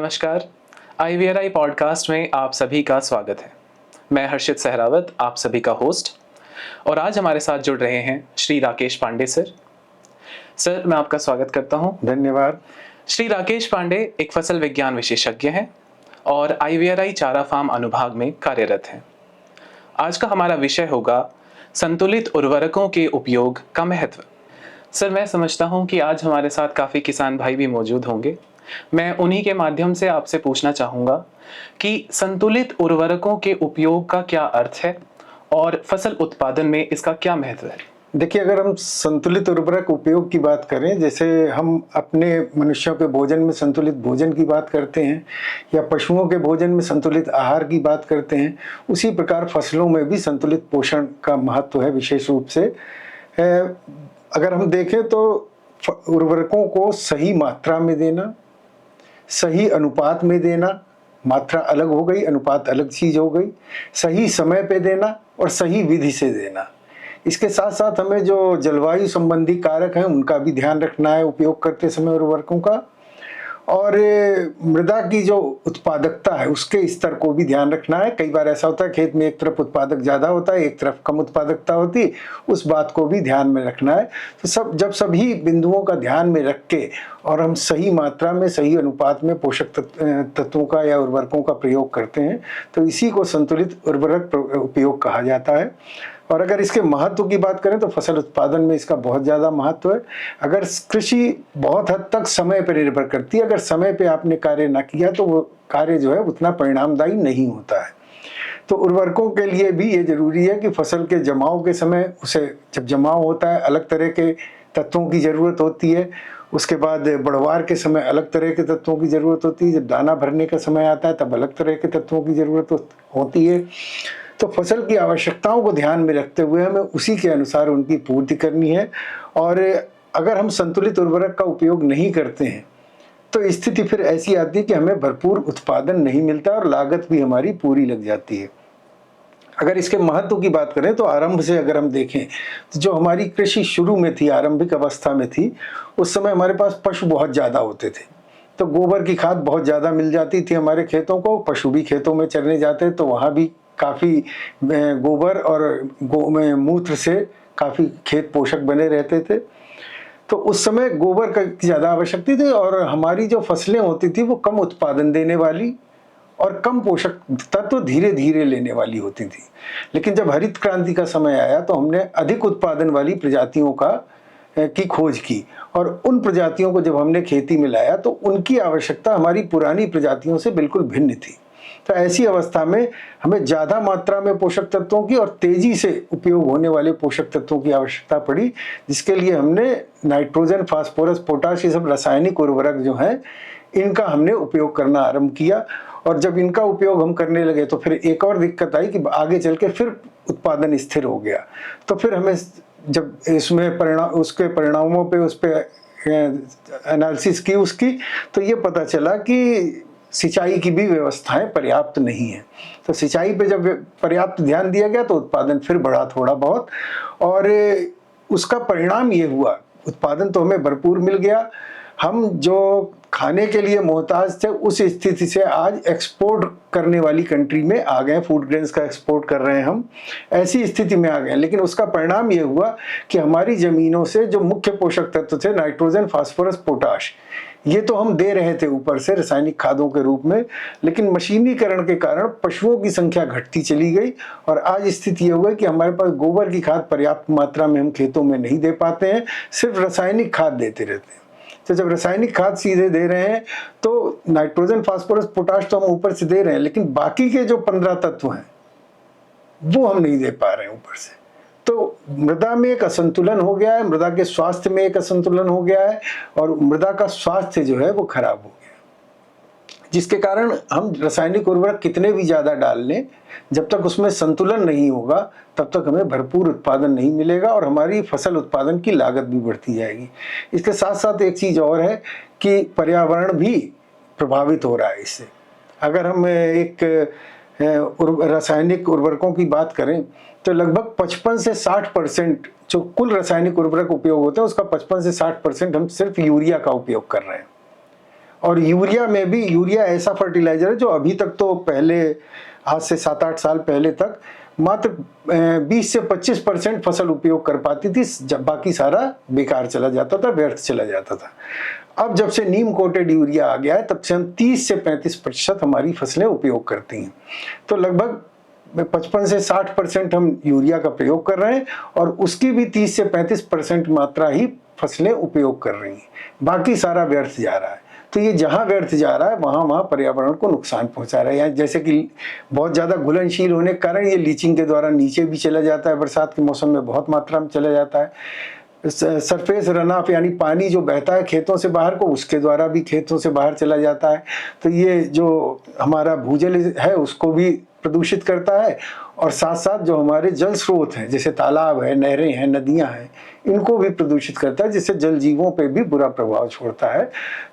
नमस्कार। IVRI podcast में आप सभी का स्वागत है। मैं हर्षित सहरावत, आप सभी का होस्ट, और आज हमारे साथ जुड़ रहे हैं श्री राकेश पांडे सर। सर, मैं आपका स्वागत करता हूं। धन्यवाद। श्री राकेश पांडे एक फसल विज्ञान विशेषज्ञ हैं और IVRI चारा फार्म अनुभाग में कार्यरत हैं। आज का हमारा विषय होगा संतुलित उर्वरकों के उपयोग का महत्व। सर, मैं समझता हूं कि आज हमारे साथ काफ़ी किसान भाई भी मौजूद होंगे। मैं उन्हीं के माध्यम से आपसे पूछना चाहूँगा कि संतुलित उर्वरकों के उपयोग का क्या अर्थ है और फसल उत्पादन में इसका क्या महत्व है? देखिए, अगर हम संतुलित उर्वरक उपयोग की बात करें, जैसे हम अपने मनुष्यों के भोजन में संतुलित भोजन की बात करते हैं या पशुओं के भोजन में संतुलित आहार की बात करते हैं, उसी प्रकार फसलों में भी संतुलित पोषण का महत्व है। विशेष रूप से अगर हम देखें तो उर्वरकों को सही मात्रा में देना, सही अनुपात में देना, मात्रा अलग हो गई, अनुपात अलग चीज हो गई, सही समय पे देना और सही विधि से देना। इसके साथ साथ हमें जो जलवायु संबंधी कारक हैं उनका भी ध्यान रखना है उपयोग करते समय उर्वरकों का, और मृदा की जो उत्पादकता है उसके स्तर को भी ध्यान रखना है। कई बार ऐसा होता है खेत में एक तरफ उत्पादक ज़्यादा होता है, एक तरफ कम उत्पादकता होती है, उस बात को भी ध्यान में रखना है। तो जब सभी बिंदुओं का ध्यान में रख के और हम सही मात्रा में सही अनुपात में पोषक तत्वों का या उर्वरकों का प्रयोग करते हैं तो इसी को संतुलित उर्वरक उपयोग कहा जाता है। और अगर इसके महत्व की बात करें तो फसल उत्पादन में इसका बहुत ज़्यादा महत्व है। अगर कृषि बहुत हद तक समय पर निर्भर करती है, अगर समय पे आपने कार्य ना किया तो वो कार्य जो है उतना परिणामदायी नहीं होता है। तो उर्वरकों के लिए भी ये जरूरी है कि फसल के जमाव के समय उसे जब जमाव होता है अलग तरह के तत्वों की ज़रूरत होती है, उसके बाद बढ़वार के समय अलग तरह के तत्वों की ज़रूरत होती है, जब दाना भरने का समय आता है तब अलग तरह के तत्वों की ज़रूरत होती है। तो फसल की आवश्यकताओं को ध्यान में रखते हुए हमें उसी के अनुसार उनकी पूर्ति करनी है। और अगर हम संतुलित उर्वरक का उपयोग नहीं करते हैं तो स्थिति फिर ऐसी आती है कि हमें भरपूर उत्पादन नहीं मिलता और लागत भी हमारी पूरी लग जाती है। अगर इसके महत्व की बात करें तो आरंभ से अगर हम देखें तो जो हमारी कृषि शुरू में थी, आरंभिक अवस्था में थी, उस समय हमारे पास पशु बहुत ज़्यादा होते थे, तो गोबर की खाद बहुत ज़्यादा मिल जाती थी हमारे खेतों को। पशु भी खेतों में चरने जाते तो वहाँ भी काफ़ी गोबर और मूत्र से काफ़ी खेत पोषक बने रहते थे। तो उस समय गोबर की ज़्यादा आवश्यकता थी और हमारी जो फसलें होती थी वो कम उत्पादन देने वाली और कम पोषक तत्व धीरे धीरे लेने वाली होती थी। लेकिन जब हरित क्रांति का समय आया तो हमने अधिक उत्पादन वाली प्रजातियों की खोज की और उन प्रजातियों को जब हमने खेती में लाया तो उनकी आवश्यकता हमारी पुरानी प्रजातियों से बिल्कुल भिन्न थी। तो ऐसी अवस्था में हमें ज़्यादा मात्रा में पोषक तत्वों की और तेजी से उपयोग होने वाले पोषक तत्वों की आवश्यकता पड़ी, जिसके लिए हमने नाइट्रोजन, फास्फोरस, पोटाश, ये सब रासायनिक उर्वरक जो हैं इनका हमने उपयोग करना आरंभ किया। और जब इनका उपयोग हम करने लगे तो फिर एक और दिक्कत आई कि आगे चल के फिर उत्पादन स्थिर हो गया। तो फिर हमें जब इसमें उसके परिणामों पे उस पर एनालिसिस की उसकी, तो ये पता चला कि सिंचाई की भी व्यवस्थाएं पर्याप्त नहीं है। तो सिंचाई पे जब पर्याप्त ध्यान दिया गया तो उत्पादन फिर बढ़ा थोड़ा बहुत, और उसका परिणाम ये हुआ उत्पादन तो हमें भरपूर मिल गया। हम जो खाने के लिए मोहताज थे उस स्थिति से आज एक्सपोर्ट करने वाली कंट्री में आ गए, फूड ग्रेन्स का एक्सपोर्ट कर रहे हैं हम, ऐसी स्थिति में आ गए। लेकिन उसका परिणाम ये हुआ कि हमारी ज़मीनों से जो मुख्य पोषक तत्व थे नाइट्रोजन, फास्फोरस, पोटाश, ये तो हम दे रहे थे ऊपर से रासायनिक खादों के रूप में, लेकिन मशीनीकरण के कारण पशुओं की संख्या घटती चली गई और आज स्थिति ये हो गई कि हमारे पास गोबर की खाद पर्याप्त मात्रा में हम खेतों में नहीं दे पाते हैं, सिर्फ रासायनिक खाद देते रहते हैं। तो जब रासायनिक खाद सीधे दे रहे हैं तो नाइट्रोजन, फास्फोरस, पोटाश तो हम ऊपर से दे रहे हैं, लेकिन बाकी के जो 15 तत्व हैं वो हम नहीं दे पा रहे हैं ऊपर से। तो मृदा में एक असंतुलन हो गया है, मृदा के स्वास्थ्य में एक असंतुलन हो गया है और मृदा का स्वास्थ्य जो है वो खराब हो गया, जिसके कारण हम रासायनिक उर्वरक कितने भी ज़्यादा डाल लें, जब तक उसमें संतुलन नहीं होगा तब तक हमें भरपूर उत्पादन नहीं मिलेगा और हमारी फसल उत्पादन की लागत भी बढ़ती जाएगी। इसके साथ साथ एक चीज़ और है कि पर्यावरण भी प्रभावित हो रहा है इससे। अगर हम एक रासायनिक उर्वरकों की बात करें तो लगभग 55 से 60% जो कुल रासायनिक उर्वरक उपयोग होते हैं उसका 55 से 60% हम सिर्फ यूरिया का उपयोग कर रहे हैं। और यूरिया में भी, यूरिया ऐसा फर्टिलाइजर है जो अभी तक तो पहले आज से 7-8 साल पहले तक मात्र 20 से 25% फसल उपयोग कर पाती थी, जब बाकी सारा बेकार चला जाता था, व्यर्थ चला जाता था। अब जब से नीम कोटेड यूरिया आ गया है तब से हम 30 से 35% हमारी फसलें उपयोग करती हैं। तो लगभग 55 से 60% हम यूरिया का प्रयोग कर रहे हैं और उसकी भी 30 से 35% मात्रा ही फसलें उपयोग कर रही हैं, बाकी सारा व्यर्थ जा रहा है। तो ये जहाँ व्यर्थ जा रहा है वहाँ पर्यावरण को नुकसान पहुंचा रहा है। या जैसे कि बहुत ज़्यादा घुलनशील होने के कारण ये लीचिंग के द्वारा नीचे भी चला जाता है, बरसात के मौसम में बहुत मात्रा में चला जाता है। सरफेस रन ऑफ यानी पानी जो बहता है खेतों से बाहर को, उसके द्वारा भी खेतों से बाहर चला जाता है। तो ये जो हमारा भूजल है उसको भी प्रदूषित करता है और साथ साथ जो हमारे जल स्रोत हैं जैसे तालाब है, नहरें हैं, नदियां हैं, इनको भी प्रदूषित करता है, जिससे जल जीवों पे भी बुरा प्रभाव छोड़ता है।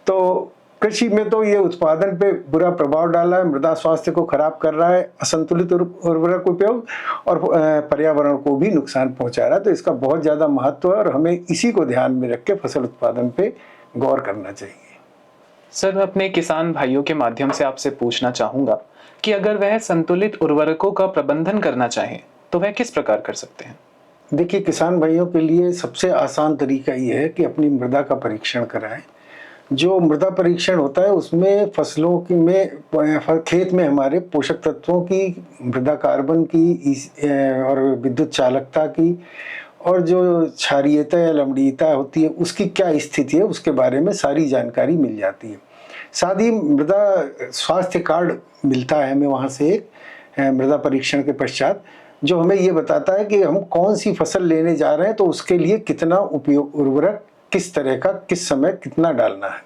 तो कृषि में तो ये उत्पादन पे बुरा प्रभाव डाला है, मृदा स्वास्थ्य को खराब कर रहा है, असंतुलित उर्वरक उपयोग, और पर्यावरण को भी नुकसान पहुंचा रहा है। तो इसका बहुत ज़्यादा महत्व है और हमें इसी को ध्यान में रख के फसल उत्पादन पे गौर करना चाहिए। सर, मैं अपने किसान भाइयों के माध्यम से आपसे पूछना चाहूँगा कि अगर वह संतुलित उर्वरकों का प्रबंधन करना चाहें तो वह किस प्रकार कर सकते हैं? देखिए, किसान भाइयों के लिए सबसे आसान तरीका ये है कि अपनी मृदा का परीक्षण कराएं। जो मृदा परीक्षण होता है उसमें फसलों की में खेत में हमारे पोषक तत्वों की, मृदा कार्बन की और विद्युत चालकता की, और जो क्षारीयता या लवणीयता होती है उसकी क्या स्थिति है उसके बारे में सारी जानकारी मिल जाती है। साथ ही मृदा स्वास्थ्य कार्ड मिलता है हमें वहाँ से एक मृदा परीक्षण के पश्चात, जो हमें ये बताता है कि हम कौन सी फसल लेने जा रहे हैं तो उसके लिए कितना उपयोग उर्वरक किस तरह का किस समय कितना डालना है।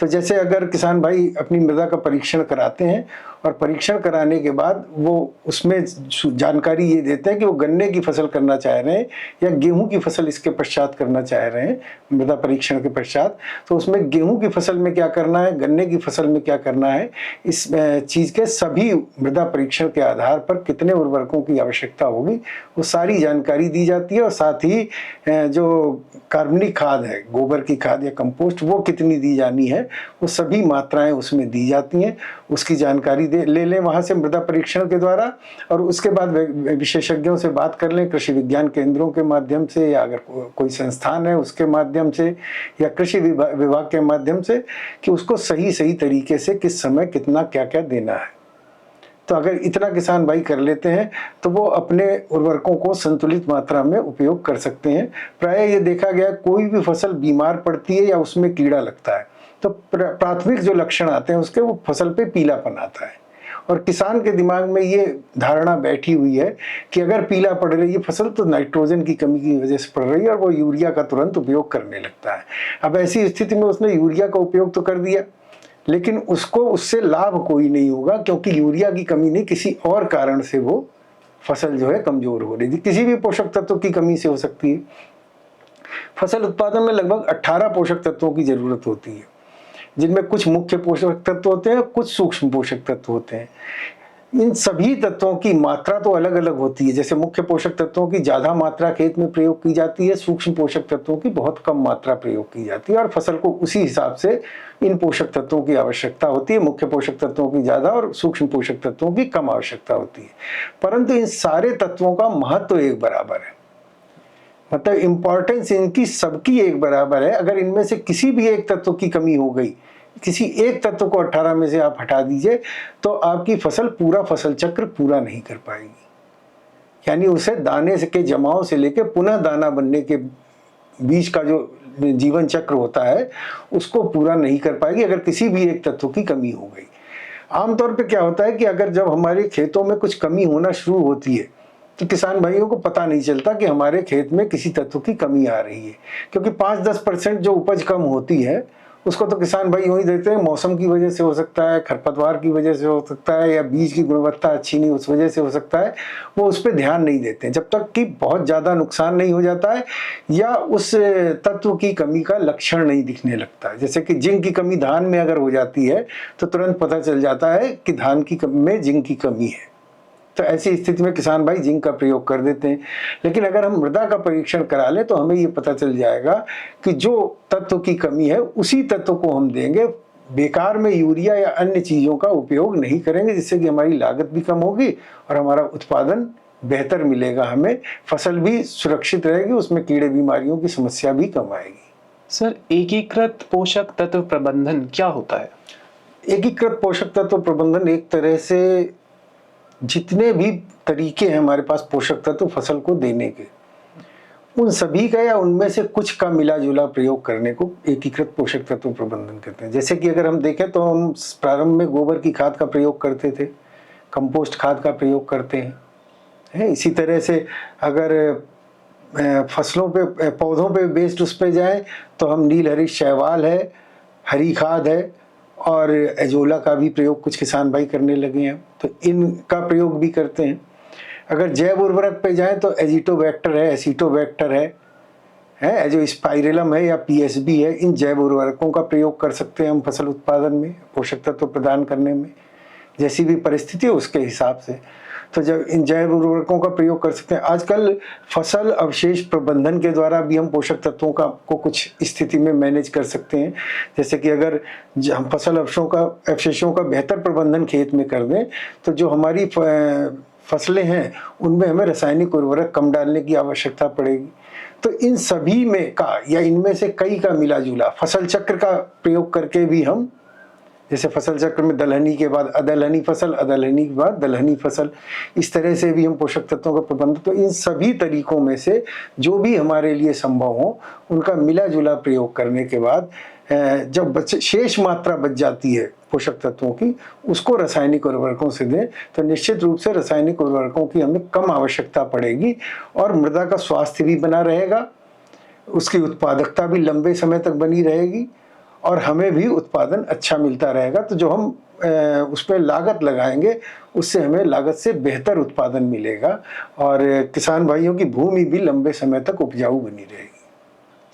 तो जैसे अगर किसान भाई अपनी मृदा का परीक्षण कराते हैं और परीक्षण कराने के बाद वो उसमें जानकारी ये देते हैं कि वो गन्ने की फसल करना चाह रहे हैं या गेहूं की फसल इसके पश्चात करना चाह रहे हैं मृदा परीक्षण के पश्चात, तो उसमें गेहूं की फसल में क्या करना है, गन्ने की फसल में क्या करना है, इस चीज़ के सभी मृदा परीक्षण के आधार पर कितने उर्वरकों की आवश्यकता होगी वो सारी जानकारी दी जाती है। और साथ ही जो कार्बनिक खाद है, गोबर की खाद या कंपोस्ट, वो कितनी दी जानी है वो सभी मात्राएं उसमें दी जाती हैं। उसकी जानकारी ले लें वहाँ से मृदा परीक्षण के द्वारा, और उसके बाद विशेषज्ञों से बात कर लें, कृषि विज्ञान केंद्रों के माध्यम से या अगर कोई संस्थान है उसके माध्यम से या कृषि विभाग के माध्यम से, कि उसको सही तरीके से किस समय कितना क्या क्या देना है। तो अगर इतना किसान भाई कर लेते हैं तो वो अपने उर्वरकों को संतुलित मात्रा में उपयोग कर सकते हैं। प्रायः ये देखा गया कोई भी फसल बीमार पड़ती है या उसमें कीड़ा लगता है तो प्राथमिक जो लक्षण आते हैं उसके, वो फसल पे पीलापन आता है। और किसान के दिमाग में ये धारणा बैठी हुई है कि अगर पीला पड़ रही है फसल तो नाइट्रोजन की कमी की वजह से पड़ रही है, और वो यूरिया का तुरंत उपयोग करने लगता है। अब ऐसी स्थिति में उसने यूरिया का उपयोग तो कर दिया, लेकिन उसको उससे लाभ कोई नहीं होगा, क्योंकि यूरिया की कमी नहीं, किसी और कारण से वो फसल जो है कमजोर हो रही थी। किसी भी पोषक तत्व की कमी से हो सकती है। फसल उत्पादन में लगभग 18 पोषक तत्वों की जरूरत होती है, जिनमें कुछ मुख्य पोषक तत्व होते हैं, कुछ सूक्ष्म पोषक तत्व होते हैं। इन सभी तत्वों की मात्रा तो अलग अलग होती है। जैसे मुख्य पोषक तत्वों की ज्यादा मात्रा खेत में प्रयोग की जाती है, सूक्ष्म पोषक तत्वों की बहुत कम मात्रा प्रयोग की जाती है, और फसल को उसी हिसाब से इन पोषक तत्वों की आवश्यकता होती है। मुख्य पोषक तत्वों की ज्यादा और सूक्ष्म पोषक तत्वों की कम आवश्यकता होती है, परंतु इन सारे तत्वों का महत्व एक बराबर है। मतलब इंपॉर्टेंस इनकी सबकी एक बराबर है। अगर इनमें से किसी भी एक तत्व की कमी हो गई, किसी एक तत्व को 18 में से आप हटा दीजिए, तो आपकी फसल पूरा फसल चक्र पूरा नहीं कर पाएगी। यानी उसे दाने के जमाव से लेकर पुनः दाना बनने के बीच का जो जीवन चक्र होता है उसको पूरा नहीं कर पाएगी अगर किसी भी एक तत्व की कमी हो गई। आमतौर पे क्या होता है कि अगर जब हमारे खेतों में कुछ कमी होना शुरू होती है तो किसान भाइयों को पता नहीं चलता कि हमारे खेत में किसी तत्व की कमी आ रही है, क्योंकि 5-10% जो उपज कम होती है उसको तो किसान भाई यूं ही देते हैं, मौसम की वजह से हो सकता है, खरपतवार की वजह से हो सकता है, या बीज की गुणवत्ता अच्छी नहीं उस वजह से हो सकता है। वो उस पर ध्यान नहीं देते जब तक कि बहुत ज़्यादा नुकसान नहीं हो जाता है या उस तत्व की कमी का लक्षण नहीं दिखने लगता है। जैसे कि जिंक की कमी धान में अगर हो जाती है तो तुरंत पता चल जाता है कि धान की में जिंक की कमी है। तो ऐसी स्थिति में किसान भाई जिंक का प्रयोग कर देते हैं। लेकिन अगर हम मृदा का परीक्षण करा लें तो हमें ये पता चल जाएगा कि जो तत्व की कमी है उसी तत्व को हम देंगे बेकार में यूरिया या अन्य चीज़ों का उपयोग नहीं करेंगे, जिससे कि हमारी लागत भी कम होगी और हमारा उत्पादन बेहतर मिलेगा, हमें फसल भी सुरक्षित रहेगी, उसमें कीड़े बीमारियों की समस्या भी कम आएगी। सर, एकीकृत पोषक तत्व प्रबंधन क्या होता है? एकीकृत पोषक तत्व प्रबंधन एक तरह से जितने भी तरीके हैं हमारे पास पोषक तत्व फसल को देने के, उन सभी का या उनमें से कुछ का मिला जुला प्रयोग करने को एकीकृत पोषक तत्व प्रबंधन कहते हैं। जैसे कि अगर हम देखें तो हम प्रारंभ में गोबर की खाद का प्रयोग करते थे, कंपोस्ट खाद का प्रयोग करते हैं। इसी तरह से अगर फसलों पे पौधों पे बेस्ड उस पे जाएं तो हम नील हरी शैवाल है, हरी खाद है और एजोला का भी प्रयोग कुछ किसान भाई करने लगे हैं, तो इनका प्रयोग भी करते हैं। अगर जैव उर्वरक पे जाएं तो एजिटोबैक्टर है, एसिटोबैक्टर है जो स्पाइरेलम है या पीएसबी है, इन जैव उर्वरकों का प्रयोग कर सकते हैं हम फसल उत्पादन में, पोषक तत्व प्रदान करने में, जैसी भी परिस्थिति है उसके हिसाब से। तो जब इन जैव उर्वरकों का प्रयोग कर सकते हैं। आजकल फसल अवशेष प्रबंधन के द्वारा भी हम पोषक तत्वों को कुछ स्थिति में मैनेज कर सकते हैं। जैसे कि अगर हम फसल अवशेषों का बेहतर प्रबंधन खेत में कर दें तो जो हमारी फसलें हैं उनमें हमें रासायनिक उर्वरक कम डालने की आवश्यकता पड़ेगी। तो इन सभी में का या इनमें से कई का मिला जुला फसल चक्र का प्रयोग करके भी हम, जैसे फसल चक्र में दलहनी के बाद अदलहनी फसल, अदलहनी के बाद दलहनी फसल, इस तरह से भी हम पोषक तत्वों का प्रबंध, तो इन सभी तरीकों में से जो भी हमारे लिए संभव हो उनका मिला जुला प्रयोग करने के बाद जब शेष मात्रा बच जाती है पोषक तत्वों की, उसको रासायनिक उर्वरकों से दें तो निश्चित रूप से रासायनिक उर्वरकों की हमें कम आवश्यकता पड़ेगी और मृदा का स्वास्थ्य भी बना रहेगा, उसकी उत्पादकता भी लंबे समय तक बनी रहेगी और हमें भी उत्पादन अच्छा मिलता रहेगा। तो जो हम उस पर लागत लगाएंगे उससे हमें लागत से बेहतर उत्पादन मिलेगा और किसान भाइयों की भूमि भी लंबे समय तक उपजाऊ बनी रहेगी।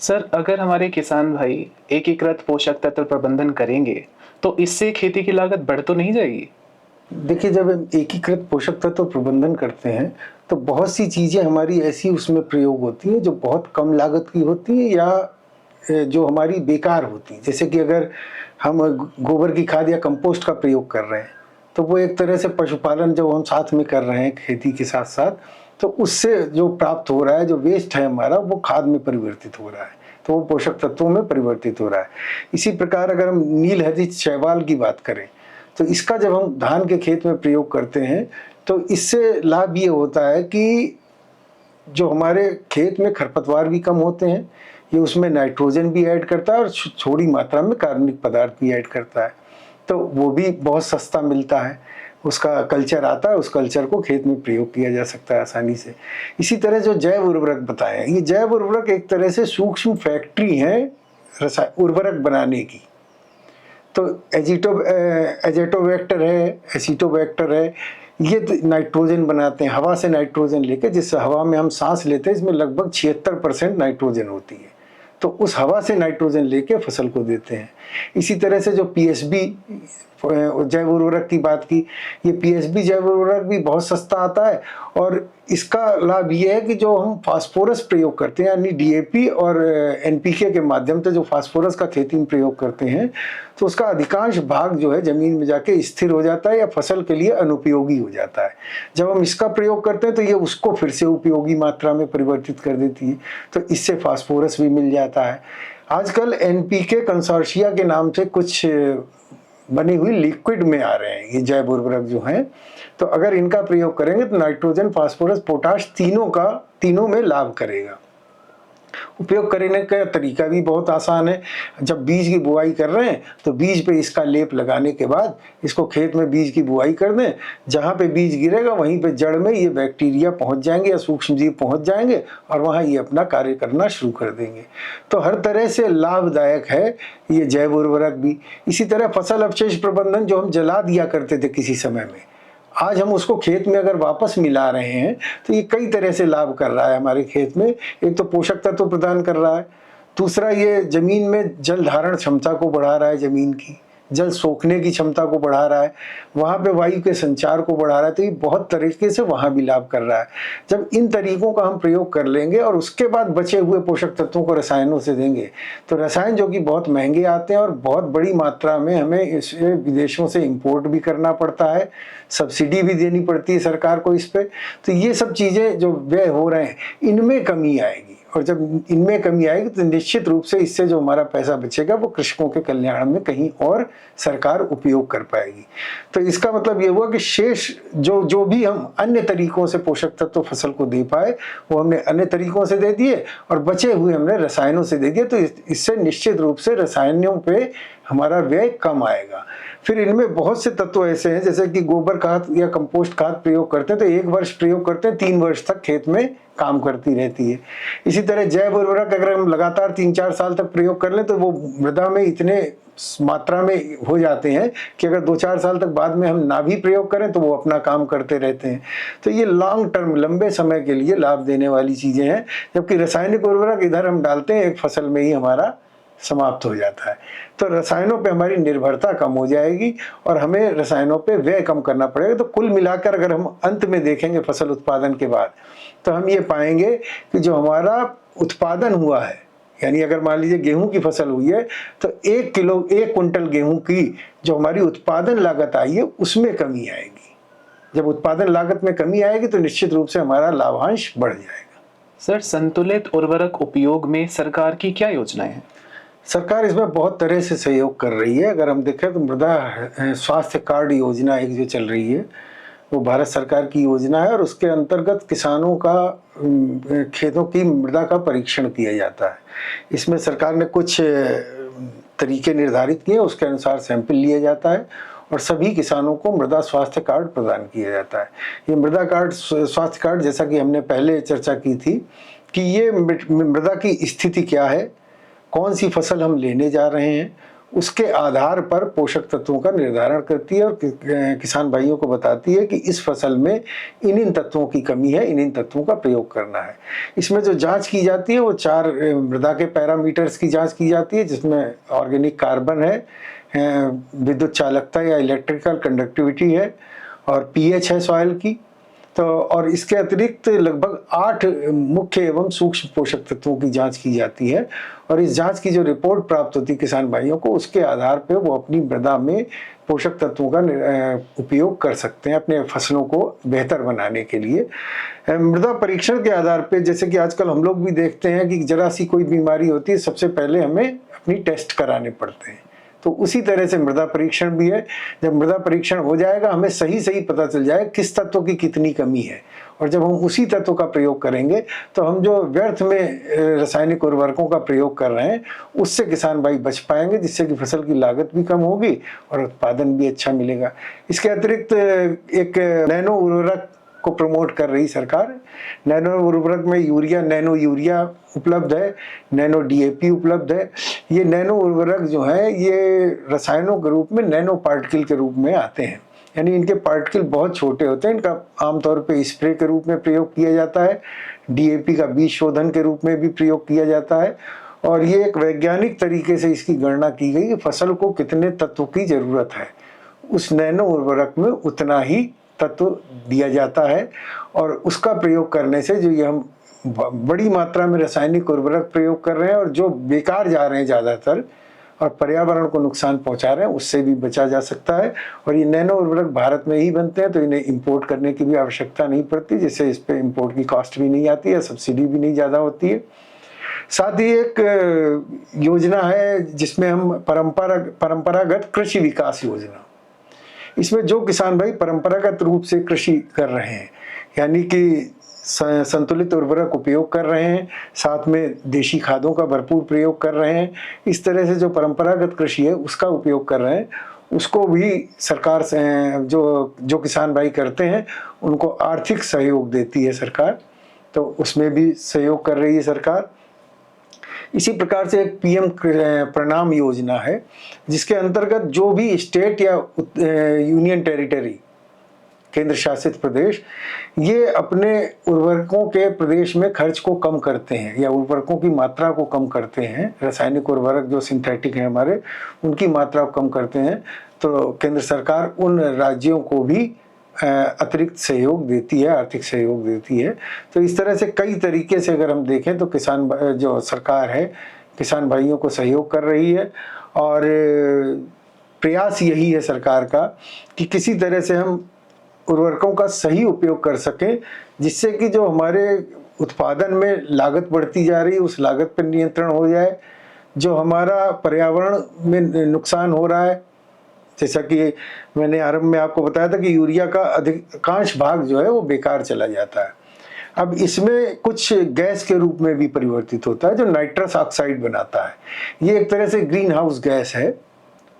सर, अगर हमारे किसान भाई एकीकृत पोषक तत्व प्रबंधन करेंगे तो इससे खेती की लागत बढ़ तो नहीं जाएगी? देखिए, जब हम एकीकृत पोषक तत्व प्रबंधन करते हैं तो बहुत सी चीज़ें हमारी ऐसी उसमें प्रयोग होती हैं जो बहुत कम लागत की होती है या जो हमारी बेकार होती है। जैसे कि अगर हम गोबर की खाद या कंपोस्ट का प्रयोग कर रहे हैं तो वो एक तरह से पशुपालन जब हम साथ में कर रहे हैं खेती के साथ साथ, तो उससे जो प्राप्त हो रहा है, जो वेस्ट है हमारा, वो खाद में परिवर्तित हो रहा है, तो वो पोषक तत्वों में परिवर्तित हो रहा है। इसी प्रकार अगर हम नील हरित शैवाल की बात करें तो इसका जब हम धान के खेत में प्रयोग करते हैं तो इससे लाभ ये होता है कि जो हमारे खेत में खरपतवार भी कम होते हैं, ये उसमें नाइट्रोजन भी ऐड करता है और थोड़ी मात्रा में कार्बनिक पदार्थ भी ऐड करता है, तो वो भी बहुत सस्ता मिलता है। उसका कल्चर आता है, उस कल्चर को खेत में प्रयोग किया जा सकता है आसानी से। इसी तरह जो जैव उर्वरक बताए, ये जैव उर्वरक एक तरह से सूक्ष्म फैक्ट्री है उर्वरक बनाने की। तो एजिटोबैक्टर है, एसिटोबैक्टर है, ये नाइट्रोजन बनाते हैं, हवा से नाइट्रोजन लेके, जिससे हवा में हम सांस लेते हैं इसमें लगभग 76% नाइट्रोजन होती है, तो उस हवा से नाइट्रोजन लेके फसल को देते हैं। इसी तरह से जो पीएसबी जैव उर्वरक की बात की, ये पीएसबी जैव उर्वरक भी बहुत सस्ता आता है और इसका लाभ ये है कि जो हम फास्फोरस प्रयोग करते हैं यानी डीएपी और एनपीके के माध्यम से जो फास्फोरस का खेती में प्रयोग करते हैं, तो उसका अधिकांश भाग जो है जमीन में जाके स्थिर हो जाता है या फसल के लिए अनुपयोगी हो जाता है। जब हम इसका प्रयोग करते हैं तो ये उसको फिर से उपयोगी मात्रा में परिवर्तित कर देती है, तो इससे फास्फोरस भी मिल जाता है। आजकल एनपीके कंसोर्शिया के नाम से कुछ बनी हुई लिक्विड में आ रहे हैं ये जैव उर्वरक जो हैं, तो अगर इनका प्रयोग करेंगे तो नाइट्रोजन, फास्फोरस, पोटाश तीनों में लाभ करेगा। उपयोग करने का तरीका भी बहुत आसान है। जब बीज की बुआई कर रहे हैं तो बीज पे इसका लेप लगाने के बाद इसको खेत में बीज की बुआई कर दें, जहाँ पे बीज गिरेगा वहीं पे जड़ में ये बैक्टीरिया पहुँच जाएंगे या सूक्ष्म जीव पहुँच जाएंगे और वहाँ ये अपना कार्य करना शुरू कर देंगे। तो हर तरह से लाभदायक है ये जैव उर्वरक भी। इसी तरह फसल अवशेष प्रबंधन जो हम जला दिया करते थे किसी समय में, आज हम उसको खेत में अगर वापस मिला रहे हैं तो ये कई तरह से लाभ कर रहा है हमारे खेत में। एक तो पोषक तत्व प्रदान कर रहा है, दूसरा ये जमीन में जल धारण क्षमता को बढ़ा रहा है, जमीन की जल सोखने की क्षमता को बढ़ा रहा है, वहाँ पे वायु के संचार को बढ़ा रहा है, तो ये बहुत तरीके से वहाँ भी लाभ कर रहा है। जब इन तरीकों का हम प्रयोग कर लेंगे और उसके बाद बचे हुए पोषक तत्वों को रसायनों से देंगे, तो रसायन जो कि बहुत महंगे आते हैं और बहुत बड़ी मात्रा में हमें इसे विदेशों से इंपोर्ट भी करना पड़ता है, सब्सिडी भी देनी पड़ती है सरकार को इस पे, तो ये सब चीज़ें जो व्यय हो रहे हैं इनमें कमी आएगी। और जब इनमें कमी आएगी तो निश्चित रूप से इससे जो हमारा पैसा बचेगा वो कृषकों के कल्याण में कहीं और सरकार उपयोग कर पाएगी। तो इसका मतलब ये हुआ कि शेष जो भी हम अन्य तरीकों से पोषक तत्व फसल को दे पाए वो हमने अन्य तरीकों से दे दिए और बचे हुए हमने रसायनों से दे दिए, तो इससे निश्चित रूप से रसायनों पे हमारा व्यय कम आएगा। फिर इनमें बहुत से तत्व ऐसे हैं जैसे कि गोबर खाद या कंपोस्ट खाद प्रयोग करते हैं तो 1 वर्ष प्रयोग करते हैं, 3 वर्ष तक खेत में काम करती रहती है। इसी तरह जैव उर्वरक अगर हम लगातार 3-4 साल तक प्रयोग कर लें तो वो मृदा में इतने मात्रा में हो जाते हैं कि अगर 2-4 साल तक बाद में हम ना भी प्रयोग करें तो वो अपना काम करते रहते हैं। तो ये लॉन्ग टर्म, लंबे समय के लिए लाभ देने वाली चीजें हैं, जबकि रासायनिक उर्वरक इधर हम डालते हैं एक फसल में ही हमारा समाप्त हो जाता है। तो रसायनों पे हमारी निर्भरता कम हो जाएगी और हमें रसायनों पे व्यय कम करना पड़ेगा। तो कुल मिलाकर अगर हम अंत में देखेंगे फसल उत्पादन के बाद तो हम ये पाएंगे कि जो हमारा उत्पादन हुआ है, यानी अगर मान लीजिए गेहूं की फसल हुई है तो 1 क्विंटल गेहूं की जो हमारी उत्पादन लागत आई है उसमें कमी आएगी। जब उत्पादन लागत में कमी आएगी तो निश्चित रूप से हमारा लाभांश बढ़ जाएगा। सर, संतुलित उर्वरक उपयोग में सरकार की क्या योजनाएं हैं? सरकार इसमें बहुत तरह से सहयोग कर रही है। अगर हम देखें तो मृदा स्वास्थ्य कार्ड योजना एक जो चल रही है वो भारत सरकार की योजना है और उसके अंतर्गत किसानों का खेतों की मृदा का परीक्षण किया जाता है। इसमें सरकार ने कुछ तरीके निर्धारित किए, उसके अनुसार सैंपल लिया जाता है और सभी किसानों को मृदा स्वास्थ्य कार्ड प्रदान किया जाता है। ये मृदा कार्ड, स्वास्थ्य कार्ड, जैसा कि हमने पहले चर्चा की थी कि ये मृदा की स्थिति क्या है, कौन सी फसल हम लेने जा रहे हैं, उसके आधार पर पोषक तत्वों का निर्धारण करती है और किसान भाइयों को बताती है कि इस फसल में इन तत्वों की कमी है, इन तत्वों का प्रयोग करना है। इसमें जो जांच की जाती है वो 4 मृदा के पैरामीटर्स की जांच की जाती है, जिसमें ऑर्गेनिक कार्बन है, विद्युत चालकता या इलेक्ट्रिकल कंडक्टिविटी है और पीएच है सॉइल की। तो और इसके अतिरिक्त लगभग 8 मुख्य एवं सूक्ष्म पोषक तत्वों की जांच की जाती है और इस जांच की जो रिपोर्ट प्राप्त होती है किसान भाइयों को, उसके आधार पर वो अपनी मृदा में पोषक तत्वों का उपयोग कर सकते हैं अपने फसलों को बेहतर बनाने के लिए। मृदा परीक्षण के आधार पर, जैसे कि आजकल हम लोग भी देखते हैं कि जरा सी कोई बीमारी होती है सबसे पहले हमें अपनी टेस्ट कराने पड़ते हैं, तो उसी तरह से मृदा परीक्षण भी है। जब मृदा परीक्षण हो जाएगा हमें सही पता चल जाएगा किस तत्व की कितनी कमी है और जब हम उसी तत्व का प्रयोग करेंगे तो हम जो व्यर्थ में रासायनिक उर्वरकों का प्रयोग कर रहे हैं उससे किसान भाई बच पाएंगे, जिससे कि फसल की लागत भी कम होगी और उत्पादन भी अच्छा मिलेगा। इसके अतिरिक्त एक नैनो उर्वरक को प्रमोट कर रही सरकार। नैनो उर्वरक में यूरिया, नैनो यूरिया उपलब्ध है, नैनो डीएपी उपलब्ध है। ये नैनो उर्वरक जो है ये रसायनों के रूप में नैनो पार्टिकल के रूप में आते हैं, यानी इनके पार्टिकल बहुत छोटे होते हैं। इनका आमतौर पे स्प्रे के रूप में प्रयोग किया जाता है, डीएपी का बीज शोधन के रूप में भी प्रयोग किया जाता है और ये एक वैज्ञानिक तरीके से इसकी गणना की गई कि फसल को कितने तत्वों की जरूरत है, उस नैनो उर्वरक में उतना ही तत्व दिया जाता है और उसका प्रयोग करने से जो ये हम बड़ी मात्रा में रासायनिक उर्वरक प्रयोग कर रहे हैं और जो बेकार जा रहे हैं ज़्यादातर और पर्यावरण को नुकसान पहुंचा रहे हैं, उससे भी बचा जा सकता है। और ये नैनो उर्वरक भारत में ही बनते हैं तो इन्हें इंपोर्ट करने की भी आवश्यकता नहीं पड़ती, जिससे इस पे इंपोर्ट की कॉस्ट भी नहीं आती है, सब्सिडी भी नहीं ज़्यादा होती है। साथ ही एक योजना है जिसमें हम परंपरागत कृषि विकास योजना, इसमें जो किसान भाई परंपरागत रूप से कृषि कर रहे हैं, यानी कि संतुलित उर्वरक उपयोग कर रहे हैं, साथ में देशी खादों का भरपूर प्रयोग कर रहे हैं, इस तरह से जो परंपरागत कृषि है उसका उपयोग कर रहे हैं, उसको भी सरकार से जो किसान भाई करते हैं उनको आर्थिक सहयोग देती है सरकार, तो उसमें भी सहयोग कर रही है सरकार। इसी प्रकार से एक पीएम प्रणाम योजना है जिसके अंतर्गत जो भी स्टेट या यूनियन टेरिटरी केंद्र शासित प्रदेश, ये अपने उर्वरकों के प्रदेश में खर्च को कम करते हैं या उर्वरकों की मात्रा को कम करते हैं। रासायनिक उर्वरक जो सिंथेटिक हैं हमारे, उनकी मात्रा को कम करते हैं। तो केंद्र सरकार उन राज्यों को भी अतिरिक्त सहयोग देती है, आर्थिक सहयोग देती है। तो इस तरह से कई तरीके से अगर हम देखें तो किसान जो सरकार है किसान भाइयों को सहयोग कर रही है, और प्रयास यही है सरकार का कि किसी तरह से हम उर्वरकों का सही उपयोग कर सकें, जिससे कि जो हमारे उत्पादन में लागत बढ़ती जा रही है उस लागत पर नियंत्रण हो जाए, जो हमारा पर्यावरण में नुकसान हो रहा है, जैसा कि मैंने आरंभ में आपको बताया था कि यूरिया का अधिकांश भाग जो है वो बेकार चला जाता है। अब इसमें कुछ गैस के रूप में भी परिवर्तित होता है जो नाइट्रस ऑक्साइड बनाता है। ये एक तरह से ग्रीन हाउस गैस है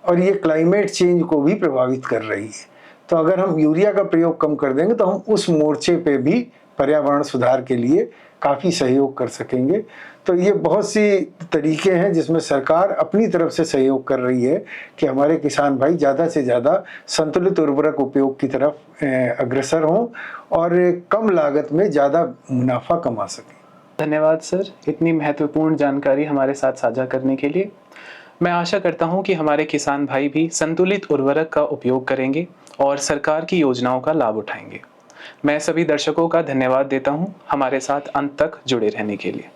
और ये क्लाइमेट चेंज को भी प्रभावित कर रही है। तो अगर हम यूरिया का प्रयोग कम कर देंगे तो हम उस मोर्चे पे भी पर्यावरण सुधार के लिए काफ़ी सहयोग कर सकेंगे। तो ये बहुत सी तरीके हैं जिसमें सरकार अपनी तरफ से सहयोग कर रही है कि हमारे किसान भाई ज़्यादा से ज़्यादा संतुलित उर्वरक उपयोग की तरफ अग्रसर हों और कम लागत में ज़्यादा मुनाफा कमा सकें। धन्यवाद सर, इतनी महत्वपूर्ण जानकारी हमारे साथ साझा करने के लिए। मैं आशा करता हूं कि हमारे किसान भाई भी संतुलित उर्वरक का उपयोग करेंगे और सरकार की योजनाओं का लाभ उठाएंगे। मैं सभी दर्शकों का धन्यवाद देता हूं हमारे साथ अंत तक जुड़े रहने के लिए।